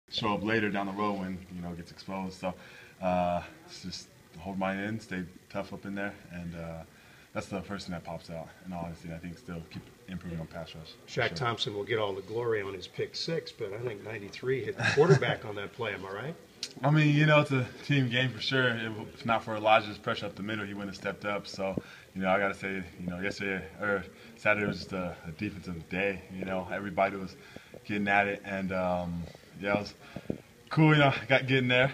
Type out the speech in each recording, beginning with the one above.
show up later down the road when it gets exposed. So it's just hold my end, stay tough up in there, and that's the first thing that pops out. And honestly, I think still keep improving on pass rush. Shaq Thompson will get all the glory on his pick six, but I think 93 hit the quarterback on that play. Am I right? I mean, it's a team game for sure. If not for Elijah's pressure up the middle, he wouldn't have stepped up. So, I got to say, yesterday or Saturday was just a defensive day. Everybody was getting at it, and it was cool. Getting there.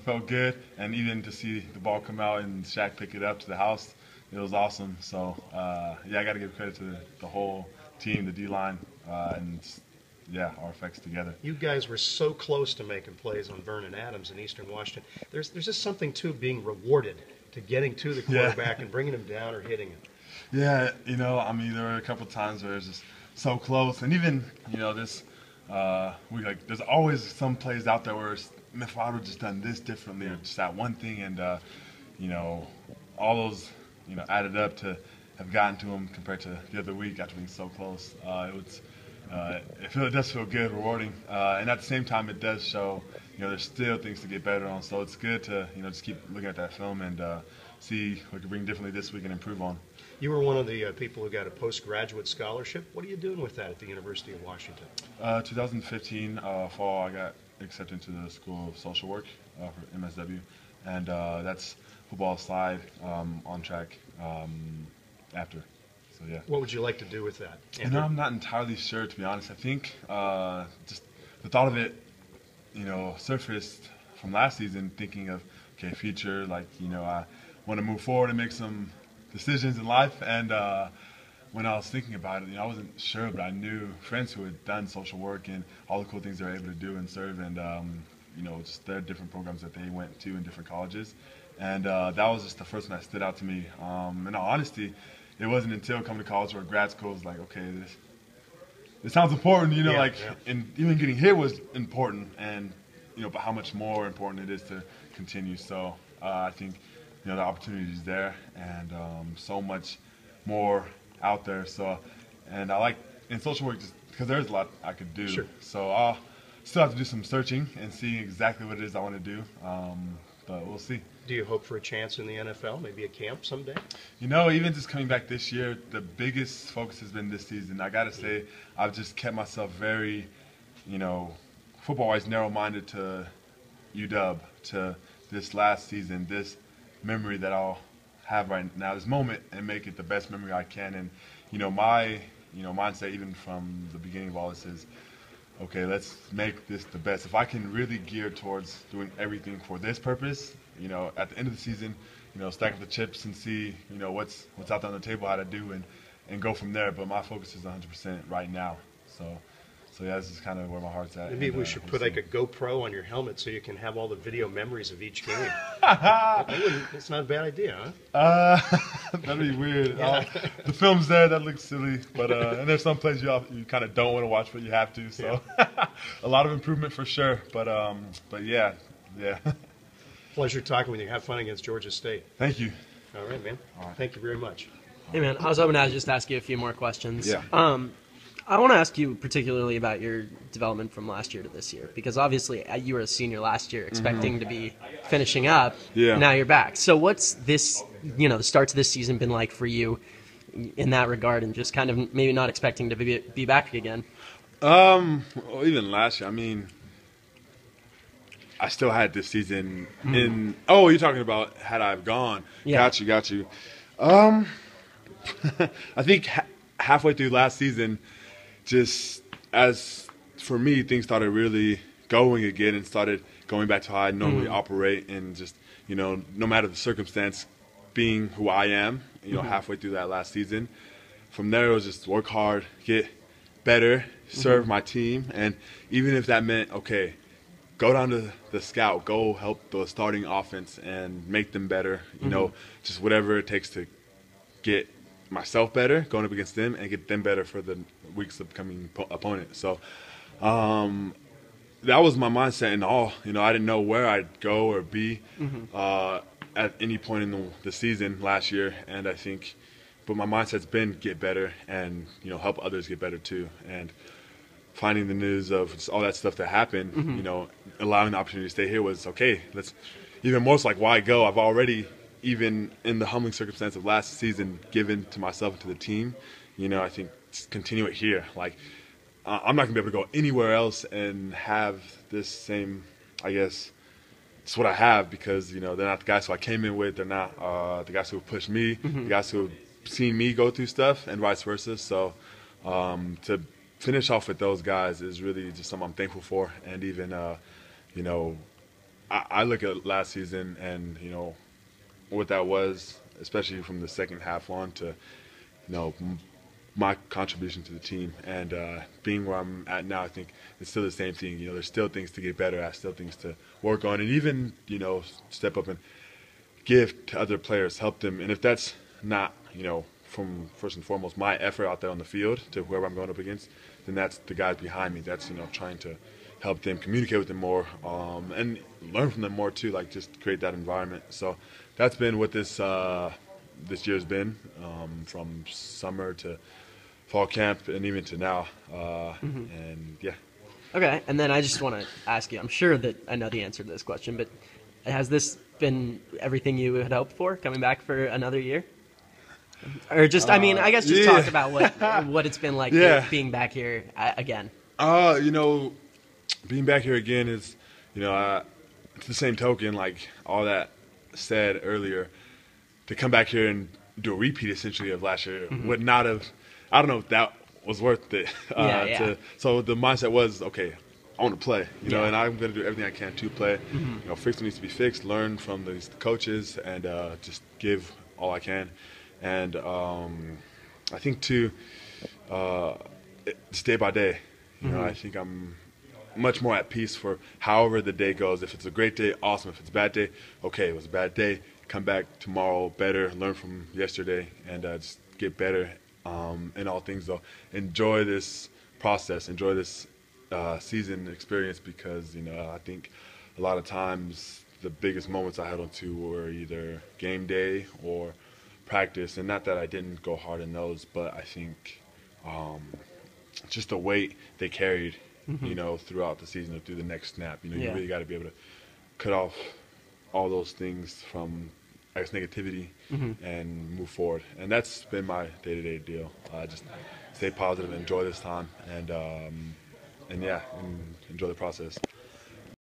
Felt good, and even to see the ball come out and Shaq pick it up to the house, it was awesome. So, I got to give credit to the whole team, the D-line, and our effects together. You guys were so close to making plays on Vernon Adams in Eastern Washington. There's just something to being rewarded, to getting to the quarterback and bringing him down or hitting him. Yeah, there were a couple times where it was just so close, and even there's always some plays out there where if I would have just done this differently or just that one thing, and all those added up to have gotten to him compared to the other week after being so close. It does feel good, rewarding, and at the same time, it does show there's still things to get better on. So it's good to just keep looking at that film and see what we can bring differently this week and improve on. You were one of the people who got a postgraduate scholarship. What are you doing with that at the University of Washington? 2015 fall, I got accepted into the School of Social Work for MSW, and that's football slide on track after. So, yeah. What would you like to do with that, Andrew? I'm not entirely sure, to be honest. I think just the thought of it, surfaced from last season, thinking of, future, I want to move forward and make some decisions in life. And when I was thinking about it, I wasn't sure, but I knew friends who had done social work and all the cool things they were able to do and serve, and just their different programs that they went to in different colleges. And that was just the first one that stood out to me. In all honesty, it wasn't until coming to college or grad school was like, okay, this sounds important, and even getting hit was important, and but how much more important it is to continue. So I think the opportunity is there, and so much more out there. So, and I like in social work just because there's a lot I could do. Sure. So I'll still have to do some searching and see exactly what it is I want to do. But we'll see. Do you hope for a chance in the NFL, maybe a camp someday? Even just coming back this year, the biggest focus has been this season. I got to say, I've just kept myself very, football-wise narrow-minded to UW, to this last season, this memory that I'll have right now, this moment, and make it the best memory I can. And, my, mindset even from the beginning of all this is, okay, let's make this the best. If I can really gear towards doing everything for this purpose, at the end of the season, stack up the chips and see, what's out there on the table, how to do, and go from there. But my focus is 100% right now. So yeah, this is kind of where my heart's at. Maybe we should put like a GoPro on your helmet so you can have all the video memories of each game. That's not a bad idea, huh? That'd be weird. Yeah. The film's there, that looks silly, but and there's some plays you kind of don't want to watch, but you have to. So a lot of improvement for sure. But yeah. Pleasure talking with you. Have fun against Georgia State. Thank you. All right, man. All right. Thank you very much. Hey, man, I was hoping to just ask you a few more questions. Yeah. I want to ask you particularly about your development from last year to this year, because obviously you were a senior last year expecting to be finishing up. Yeah. Now you're back. So what's this, the start to this season been like for you in that regard, and just kind of maybe not expecting to be back again? Well, even last year, I still had this season in. Oh, you're talking about had I gone? Yeah. Got you. I think halfway through last season, just as for me, things started really going again and started going back to how I normally operate, and just no matter the circumstance, being who I am. Halfway through that last season, from there it was just work hard, get better, serve my team, and even if that meant go down to the scout, go help the starting offense and make them better, just whatever it takes to get myself better, going up against them, and get them better for the week's upcoming opponent. So that was my mindset in all. I didn't know where I'd go or be at any point in the season last year, and I think, but my mindset's been get better and, help others get better too. And finding the news of just all that stuff that happened, you know, allowing the opportunity to stay here was okay. Let's even more so like why go? I've already, even in the humbling circumstance of last season, given to myself and to the team. You know, I think continue it here. Like I'm not gonna be able to go anywhere else and have this same, I guess, it's what I have because, you know, they're not the guys who I came in with. They're not the guys who have pushed me, the guys who have seen me go through stuff and vice versa. So to finish off with those guys is really just something I'm thankful for. And even, you know, I look at last season and, you know, what that was, especially from the second half on to, you know, my contribution to the team and being where I'm at now, I think it's still the same thing. You know, there's still things to get better at, still things to work on, and even, you know, step up and give to other players, help them. And if that's not, you know, from first and foremost my effort out there on the field to whoever I'm going up against, then that's the guys behind me. That's, you know, trying to help them, communicate with them more, and learn from them more too. Like just create that environment. So that's been what this year's been, from summer to fall camp and even to now, and yeah. Okay, and then I just want to ask you, I'm sure that I know the answer to this question, but has this been everything you had hoped for, coming back for another year? Or just, I mean, I guess just talk about what it's been like being back here again. You know, being back here again is, you know, it's the same token, like all that said earlier, to come back here and do a repeat essentially of last year would not have, I don't know if that was worth it. So the mindset was, okay, I want to play, you know, and I'm going to do everything I can to play. You know, fix what needs to be fixed, learn from the coaches, and just give all I can. And I think too, it's day by day. You know, I think I'm much more at peace for however the day goes. If it's a great day, awesome. If it's a bad day, okay, it was a bad day. Come back tomorrow better, learn from yesterday, and just get better in all things. Though, enjoy this process, enjoy this season experience, because, you know, I think a lot of times the biggest moments I held on to were either game day or practice, and not that I didn't go hard in those, but I think just the weight they carried, you know, throughout the season or through the next snap. You know, you really got to be able to cut off all those things from, I guess, negativity and move forward. And that's been my day-to-day deal. Just stay positive, enjoy this time, and yeah, and enjoy the process.